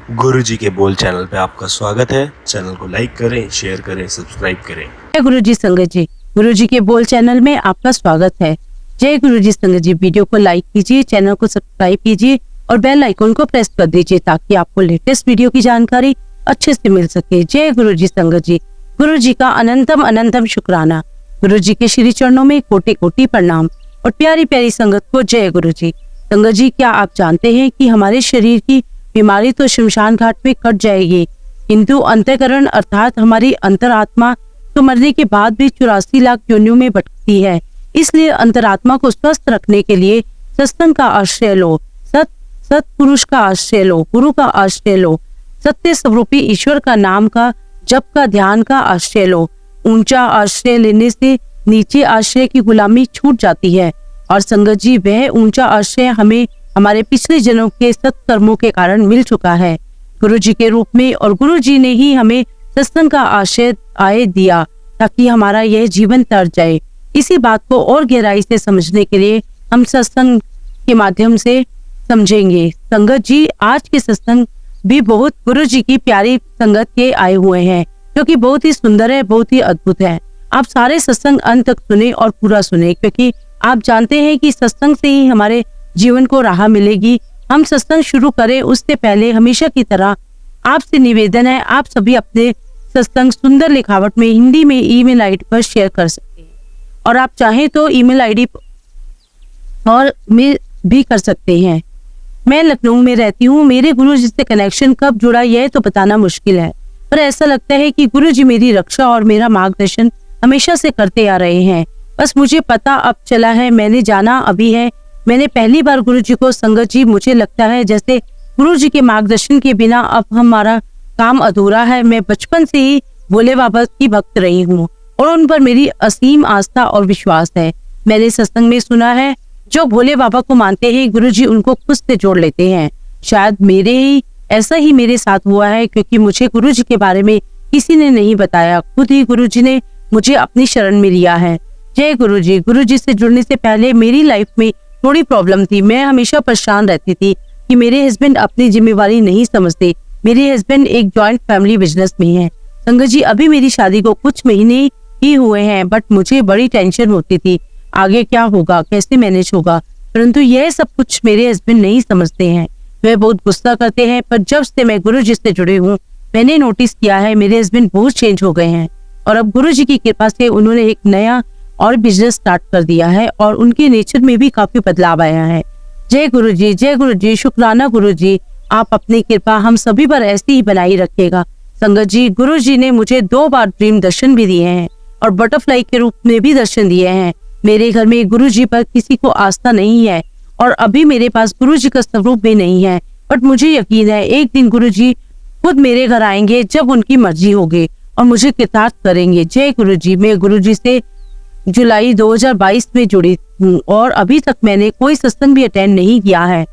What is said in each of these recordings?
गुरुजी के बोल चैनल पे आपका स्वागत है। चैनल को लाइक करें, शेयर करें, सब्सक्राइब करें। जय गुरुजी संगत जी, गुरुजी के बोल चैनल में आपका स्वागत है। जय गुरुजी संगत जी, वीडियो को लाइक कीजिए, चैनल को सब्सक्राइब कीजिए और बेल आइकन को प्रेस कर दीजिए ताकि आपको लेटेस्ट वीडियो की जानकारी अच्छे से मिल सके। जय गुरुजी संगत जी, गुरुजी का अनंतम अनंतम शुक्राना। गुरुजी के श्री चरणों में कोटि कोटि प्रणाम और प्यारी प्यारी संगत को जय गुरुजी। संगत जी, क्या आप जानते हैं कि हमारे शरीर की बीमारी तो शमशान घाट में कट जाएगी, किंतु अंतःकरण अर्थात हमारी अंतरात्मा तो मरने के बाद भी 84 लाख योनियों में भटकती है। इसलिए अंतरात्मा को स्वस्थ रखने के लिए सत्संग का आश्रय लो, सत्पुरुष का आश्रय लो, गुरु का आश्रय लो, सत्य स्वरूपी ईश्वर का नाम का जप का ध्यान का आश्रय लो। ऊंचा आश्रय लेने से नीचे आश्रय की गुलामी छूट जाती है और संगत जी, वह ऊंचा आश्रय हमें हमारे पिछले जन्मों के सत्कर्मों के कारण मिल चुका है गुरु जी के रूप में, और गुरु जी ने ही हमें सत्संग का आश्रय दिया ताकि हमारा यह जीवन तर जाए। इसी बात को और गहराई से समझने के लिए हम सत्संग के माध्यम से समझेंगे। संगत जी, आज के सत्संग भी बहुत गुरु जी की प्यारी संगत के आए हुए हैं, जो कि बहुत ही सुंदर है, बहुत ही अद्भुत है। आप सारे सत्संग अंत तक सुने और पूरा सुने, क्योंकि आप जानते हैं कि सत्संग से ही हमारे जीवन को राह मिलेगी। हम सत्संग शुरू करें उससे पहले हमेशा की तरह आपसे निवेदन है, आप सभी अपने सत्संग सुंदर लिखावट में हिंदी में ईमेल आईडी पर शेयर कर सकते हैं, और आप चाहें तो ईमेल आईडी और में भी कर सकते हैं। मैं लखनऊ में रहती हूँ। मेरे गुरु जी से कनेक्शन कब जुड़ा यह तो बताना मुश्किल है, पर ऐसा लगता है कि गुरु जी मेरी रक्षा और मेरा मार्गदर्शन हमेशा से करते आ रहे हैं। बस मुझे पता अब चला है, मैंने जाना अभी है। मैंने पहली बार गुरु जी को संगत जी, मुझे लगता है जैसे गुरु जी के मार्गदर्शन के बिना अब हमारा काम अधूरा है। मैं बचपन से ही भोले बाबा की भक्त रही हूँ और उन पर मेरी असीम आस्था और विश्वास है। मैंने सत्संग में सुना है, जो भोले बाबा को मानते हैं गुरु जी उनको खुद से जोड़ लेते हैं। शायद ऐसा ही मेरे साथ हुआ है, क्योंकि मुझे गुरु जी के बारे में किसी ने नहीं बताया, खुद ही गुरु जी ने मुझे अपनी शरण में लिया है। जय गुरु जी। गुरु जी से जुड़ने से पहले मेरी लाइफ में थोड़ी प्रॉब्लम थी। मैं हमेशा परेशान रहती थी कि मेरे हस्बैंड अपनी जिम्मेवारी नहीं समझते। मेरे हस्बैंड एक जॉइंट फैमिली बिजनेस में हैं। संगत जी, अभी मेरी शादी को कुछ महीने ही हुए हैं, बट मुझे बड़ी टेंशन होती थी, आगे क्या होगा, कैसे मैनेज होगा। परंतु यह सब कुछ मेरे हस्बैंड नहीं समझते हैं। वे बहुत गुस्सा करते हैं, पर जब से मैं गुरु जी से जुड़ी हूँ मैंने नोटिस किया है मेरे हस्बैंड बहुत चेंज हो गए हैं, और अब गुरु जी की कृपा से उन्होंने एक नया और बिजनेस स्टार्ट कर दिया है और उनके नेचर में भी काफी बदलाव आया है। जय गुरु जी, जय गुरु जी, शुक्राना गुरु जी। आप अपनी कृपा हम सभी पर ऐसी ही बनाई रखिएगा। संगत जी, गुरु जी ने मुझे 2 बार ड्रीम दर्शन भी दिए हैं और बटरफ्लाई के रूप में भी दर्शन दिए हैं। मेरे घर में गुरु जी पर किसी को आस्था नहीं है और अभी मेरे पास गुरु जी का स्वरूप भी नहीं है, बट मुझे यकीन है एक दिन गुरु जी खुद मेरे घर आएंगे जब उनकी मर्जी होगी और मुझे कृतार्थ करेंगे। जय गुरु जी। मैं गुरु जी से जुलाई 2022 में जुड़ी हूँ और अभी तक मैंने कोई सत्संग भी अटेंड नहीं किया है,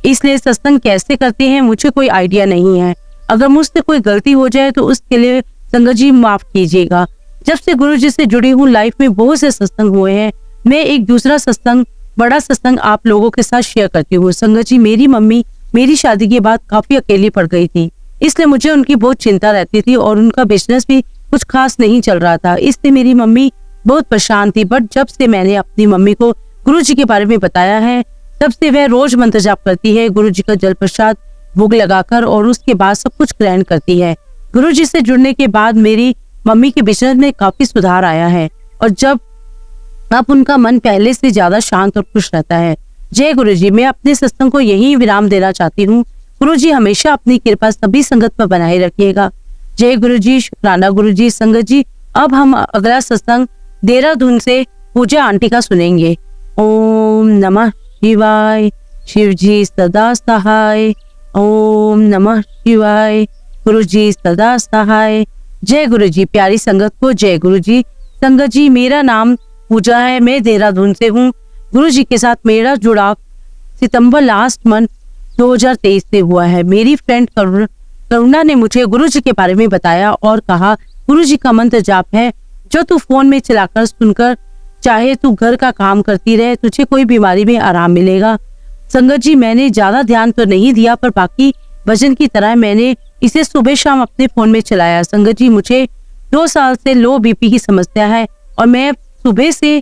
इसलिए सत्संग कैसे करते हैं मुझे कोई आइडिया नहीं है। अगर मुझसे कोई गलती हो जाए तो उसके लिए संगत जी माफ कीजिएगा। जब से गुरु जी से जुड़ी हूँ लाइफ में बहुत से सत्संग हुए हैं। मैं एक दूसरा सत्संग, बड़ा सत्संग आप लोगों के साथ शेयर करती हूँ। संगत जी, मेरी मम्मी मेरी शादी के बाद काफी अकेली पड़ गई थी, इसलिए मुझे उनकी बहुत चिंता रहती थी और उनका बिजनेस भी कुछ खास नहीं चल रहा था, इसलिए मेरी मम्मी बहुत परेशान थी। बट जब से मैंने अपनी मम्मी को गुरु जी के बारे में बताया है, तब से वह रोज मंत्र जाप करती है, गुरु जी का जल प्रसाद भोग लगाकर, और उसके बाद सब कुछ ग्रहण करती है। गुरु जी से जुड़ने के बाद मेरी मम्मी के बिजनेस में काफी सुधार आया है और अब उनका मन पहले से ज्यादा शांत और खुश रहता है। जय गुरु जी। मैं अपने सत्संग को यही विराम देना चाहती हूँ। गुरु जी हमेशा अपनी कृपा सभी संगत पर बनाए रखिएगा। जय गुरु जी, शुक्राना गुरु जी। संगत जी, अब हम अगला सत्संग देहरादून से पूजा आंटी का सुनेंगे। ओम नमः शिवाय, शिव जी सदा सहाय। ओम नमः शिवाय, गुरु जी सदा सहाय। जय गुरु जी। प्यारी संगत को जय गुरु जी। संगत जी, मेरा नाम पूजा है, मैं देहरादून से हूँ। गुरु जी के साथ मेरा जुड़ाव सितंबर लास्ट मंथ 2023 से हुआ है। मेरी फ्रेंड करुणा ने मुझे गुरु जी के बारे में बताया और कहा, गुरु जी का मंत्र जाप है जो तू फोन में चलाकर सुनकर चाहे तू घर का काम करती रहे, तुझे कोई बीमारी में आराम मिलेगा। संगत जी, मैंने ज्यादा ध्यान तो नहीं दिया, पर बाकी वजन की तरह मैंने इसे सुबह शाम अपने फोन में चलाया। संगत जी, मुझे 2 साल से लो बीपी की समस्या है और मैं सुबह से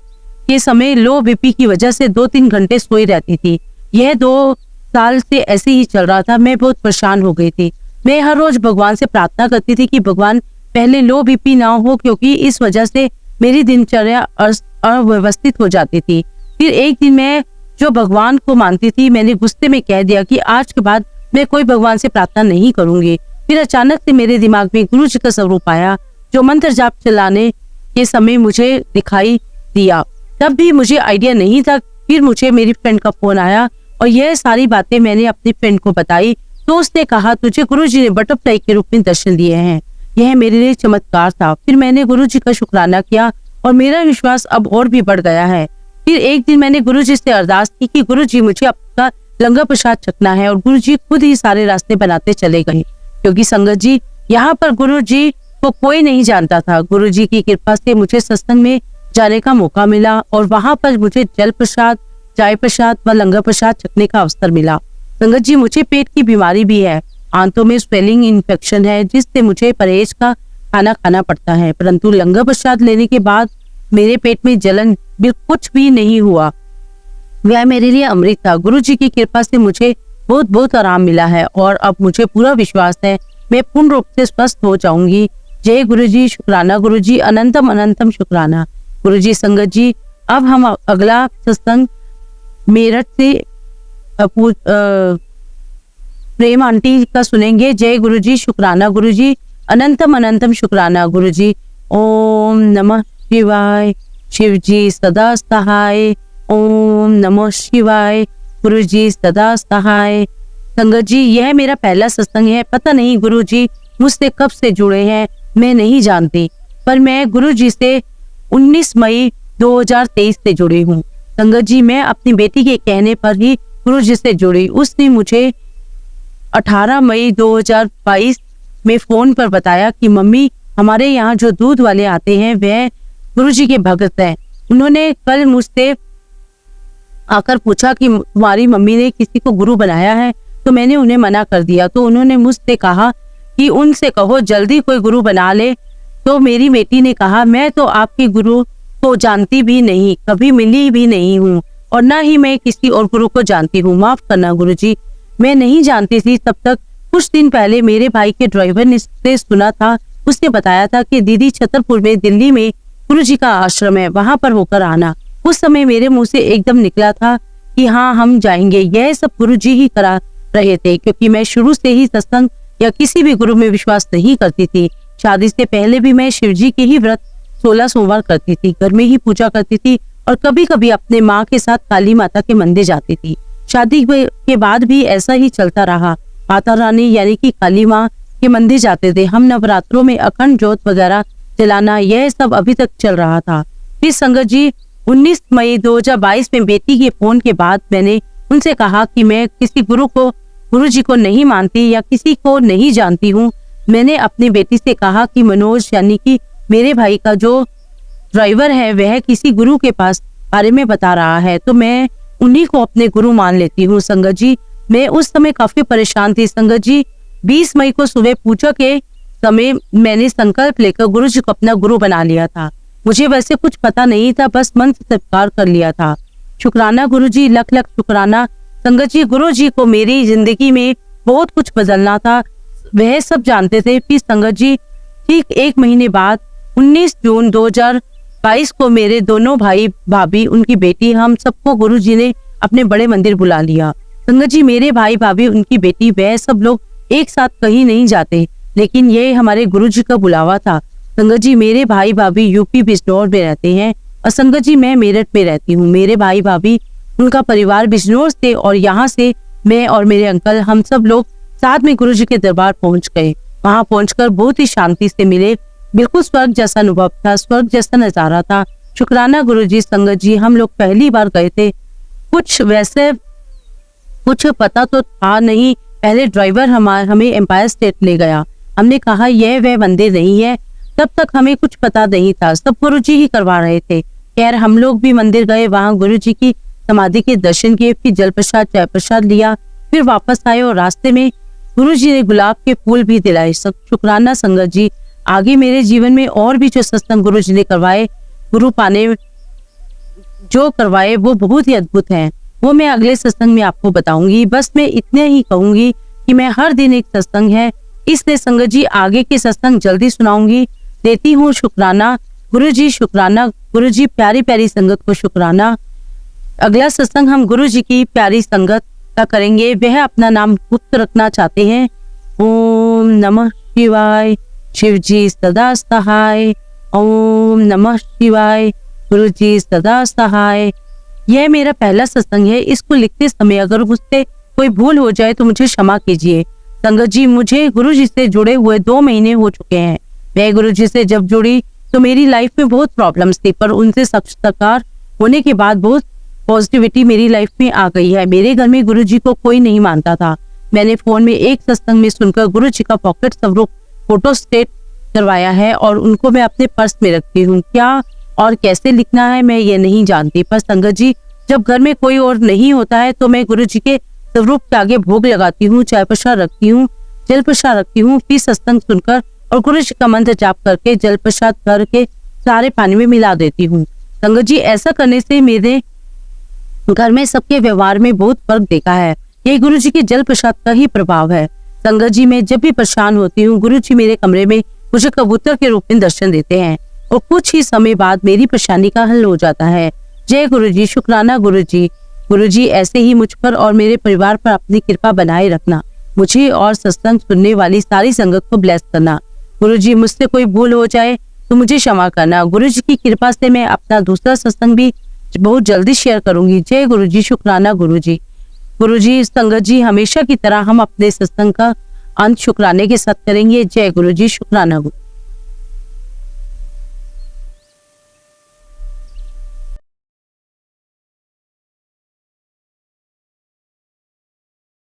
के समय लो बीपी की वजह से 2-3 घंटे सोई रहती थी। यह 2 साल से ऐसे ही चल रहा था। मैं बहुत परेशान हो गई थी। मैं हर रोज भगवान से प्रार्थना करती थी कि भगवान पहले लो बीपी ना हो, क्योंकि इस वजह से मेरी दिनचर्या अव्यवस्थित हो जाती थी। फिर एक दिन मैं जो भगवान को मानती थी, मैंने गुस्से में कह दिया कि आज के बाद मैं कोई भगवान से प्रार्थना नहीं करूंगी। फिर अचानक से मेरे दिमाग में गुरु जी का स्वरूप आया, जो मंत्र जाप चलाने के समय मुझे दिखाई दिया। तब भी मुझे आइडिया नहीं था। फिर मुझे मेरी फ्रेंड का फोन आया और यह सारी बातें मैंने अपनी फ्रेंड को बताई, तो उसने कहा तुझे गुरुजी ने बटरफ्लाई के रूप में दर्शन दिए हैं। यह मेरे लिए चमत्कार था। फिर मैंने गुरुजी का शुक्राना किया और मेरा विश्वास अब और भी बढ़ गया है। फिर एक दिन मैंने गुरुजी से अरदास की कि गुरुजी, मुझे आपका लंगर प्रसाद चखना है, और गुरुजी खुद ही सारे रास्ते बनाते चले गए। क्योंकि संगत जी, यहाँ पर गुरुजी को कोई नहीं जानता था। गुरुजी की कृपा से मुझे सत्संग में जाने का मौका मिला और वहां पर मुझे जल प्रसाद, चाय प्रसाद व लंगर प्रसाद चखने का अवसर मिला। संगत जी, मुझे पेट की बीमारी भी है। आंतों में स्वेलिंग इन्फेक्शन है, जिससे मुझे परहेज का खाना खाना पड़ता है। परंतु लंगर प्रसाद लेने के बाद मेरे पेट में जलन कुछ भी नहीं हुआ। वह मेरे लिए अमृत था। गुरुजी की कृपा से मुझे बहुत बहुत आराम मिला है और अब मुझे पूरा विश्वास है मैं पूर्ण रूप से स्वस्थ हो जाऊंगी। जय गुरुजी, शुक्राना गुरुजी, अनंतम अनंतम शुक्राना गुरुजी। संगत जी, अब हम अगला सत्संग मेरठ से प्रेम आंटी का सुनेंगे। जय गुरुजी, शुक्राना गुरुजी, अनंतम अनंतम शुक्राना गुरुजी। ओम नमः शिवाय, शिव जी सदा सहाय। ओम नमः शिवाय, गुरुजी सदा सहाय। संगत जी, यह मेरा पहला सत्संग है। पता नहीं गुरुजी मुझसे कब से जुड़े हैं, मैं नहीं जानती, पर मैं गुरुजी से 19 मई 2023 से जुड़ी हूँ। संगत जी, मैं अपनी बेटी के कहने पर ही गुरुजी से जुड़ी। उसने मुझे 18 मई 2022 में फोन पर बताया कि मम्मी, हमारे यहाँ जो दूध वाले आते हैं वह गुरुजी के भक्त हैं। उन्होंने कल मुझसे आकर पूछा कि तुम्हारी मम्मी ने किसी को गुरु बनाया है, तो मैंने उन्हें मना कर दिया। तो उन्होंने मुझसे कहा कि उनसे कहो जल्दी कोई गुरु बना ले। तो मेरी बेटी ने कहा, मैं तो आपके गुरु को जानती भी नहीं, कभी मिली भी नहीं हूँ, और ना ही मैं किसी और गुरु को जानती हूँ। माफ करना गुरुजी, मैं नहीं जानती थी तब तक। कुछ दिन पहले मेरे भाई के ड्राइवर ने सुना था। उसने बताया था कि दीदी छतरपुर में दिल्ली में गुरुजी का आश्रम है, वहां पर होकर आना। उस समय मेरे मुंह से एकदम निकला था कि हाँ, हम जाएंगे। यह सब गुरुजी ही करा रहे थे, क्योंकि मैं शुरू से ही सत्संग या किसी भी गुरु में विश्वास नहीं करती थी। शादी से पहले भी मैं शिवजी के ही व्रत 16 सोमवार करती थी, घर में ही पूजा करती थी और कभी कभी अपने माँ के साथ काली माता के मंदिर जाती थी। शादी के बाद भी ऐसा ही चलता रहा। माता रानी यानी कि काली माँ के मंदिर जाते थे। हम नवरात्रों में अखंड ज्योत वगैरह जलाना, यह सब अभी तक चल रहा था। फिर संगत जी, 19 मई 2022 में बेटी के फोन के बाद मैंने उनसे कहा कि मैं किसी गुरुजी को नहीं मानती या किसी को नहीं जानती हूँ। मैंने अपनी बेटी से कहा कि मनोज यानी कि मेरे भाई का जो ड्राइवर है वह किसी गुरु के पास बारे में बता रहा है, तो मैं उन्हीं को अपने गुरु मान लेती हूँ। संगत जी, मैं उस समय काफी परेशान थी। संगत जी, 20 मई को सुबह पूजा के समय मैंने संकल्प लेकर गुरुजी को अपना गुरु बना लिया था। मुझे वैसे कुछ पता नहीं था, बस मंत्र स्वीकार कर लिया था। शुक्राना गुरुजी, लख लख शुक्राना। संगत जी, गुरुजी को मेरी जिंदगी में बहुत कुछ बदलना था, वह सब जानते थे। फिर संगत जी, ठीक 1 महीने बाद 19 जून 2022 को मेरे दोनों भाई भाभी, उनकी बेटी, हम सबको गुरुजी ने अपने बड़े मंदिर बुला लिया। संगत जी, मेरे भाई भाभी, उनकी बेटी, वह सब लोग एक साथ कहीं नहीं जाते, लेकिन ये हमारे गुरुजी का बुलावा था। संगत जी, मेरे भाई भाभी यूपी बिजनौर में रहते हैं और संगत जी मैं मेरठ में रहती हूँ। मेरे भाई भाभी, उनका परिवार बिजनौर से, और यहाँ से मैं और मेरे अंकल, हम सब लोग साथ में गुरुजी के दरबार पहुंच गए। वहां पहुंचकर बहुत ही शांति से मिले। बिल्कुल स्वर्ग जैसा अनुभव था, स्वर्ग जैसा नजारा था। शुक्राना गुरुजी। संगत जी, हम लोग पहली बार गए थे, कुछ पता तो था नहीं। पहले ड्राइवर हमें एम्पायर स्टेट ले गया। हमने कहा यह वह मंदिर नहीं है, तब तक हमें कुछ पता नहीं था, सब गुरुजी ही करवा रहे थे। खैर, हम लोग भी मंदिर गए, वहां गुरुजी की समाधि के दर्शन किए, फिर जल प्रसाद, चाय प्रसाद लिया, फिर वापस आए और रास्ते में गुरु जी ने गुलाब के फूल भी दिलाए। शुक्राना संगत जी। आगे मेरे जीवन में और भी जो सत्संग गुरु जी ने करवाए, गुरु पाने जो करवाए वो बहुत ही अद्भुत हैं। वो मैं अगले सत्संग में आपको बताऊंगी। बस मैं इतने ही कहूंगी कि मैं हर दिन एक सत्संग है, इसलिए संगत जी आगे के सत्संग जल्दी सुनाऊंगी। देती हूँ शुक्राना गुरु जी, शुक्राना गुरु जी, प्यारी प्यारी संगत को शुक्राना। अगला सत्संग हम गुरु जी की प्यारी संगत का करेंगे। वह अपना नाम गुप्त रखना चाहते हैं। ओम नमः शिवाय। शिव जी सदा सहाय। ओम नमः शिवाय। गुरु जी सदा सहाय। यह मेरा पहला सत्संग है। इसको लिखते समय अगर मुझसे कोई भूल हो जाए तो मुझे क्षमा कीजिए। संगत जी, मुझे गुरु जी से जुड़े हुए 2 महीने हो चुके हैं। मैं गुरु जी से जब जुड़ी तो मेरी लाइफ में बहुत प्रॉब्लम्स थी, पर उनसे साक्षात्कार होने के बाद बहुत पॉजिटिविटी मेरी लाइफ में आ गई है। मेरे घर में गुरु जी को कोई नहीं मानता था। मैंने फोन में एक सत्संग में सुनकर गुरु जी का पॉकेट स्वरूप फोटो स्टेट करवाया है और उनको मैं अपने पर्स में रखती हूँ। क्या और कैसे लिखना है मैं ये नहीं जानती, पर संगत जी जब घर में कोई और नहीं होता है तो मैं गुरु जी के स्वरूप के आगे भोग लगाती हूँ, चाय प्रसाद रखती हूँ, जल प्रसाद रखती हूँ, फिर सत्संग सुनकर और गुरु जी का मंत्र जाप करके जल प्रसाद करके सारे पानी में मिला देती हूँ। संगत जी ऐसा करने से मेरे घर में सबके व्यवहार में बहुत फर्क देखा है। ये गुरु जी के जल प्रसाद का ही प्रभाव है। संगत जी मैं जब भी परेशान होती हूँ, गुरु जी मेरे कमरे में मुझे कबूतर के रूप में दर्शन देते हैं और कुछ ही समय बाद मेरी परेशानी का हल हो जाता है। जय गुरु जी, शुक्राना गुरु जी। गुरु जी ऐसे ही मुझ पर और मेरे परिवार पर अपनी कृपा बनाए रखना। मुझे और सत्संग सुनने वाली सारी संगत को ब्लेस करना। गुरु जी मुझसे कोई भूल हो जाए तो मुझे क्षमा करना। गुरु जी की कृपा से मैं अपना दूसरा सत्संग भी बहुत जल्दी शेयर करूंगी। जय गुरु जी, शुक्राना गुरु जी। गुरु जी, संगत जी हमेशा की तरह हम अपने सत्संग का अंत शुक्राने के साथ करेंगे। जय गुरु जी, शुक्राना गुरु।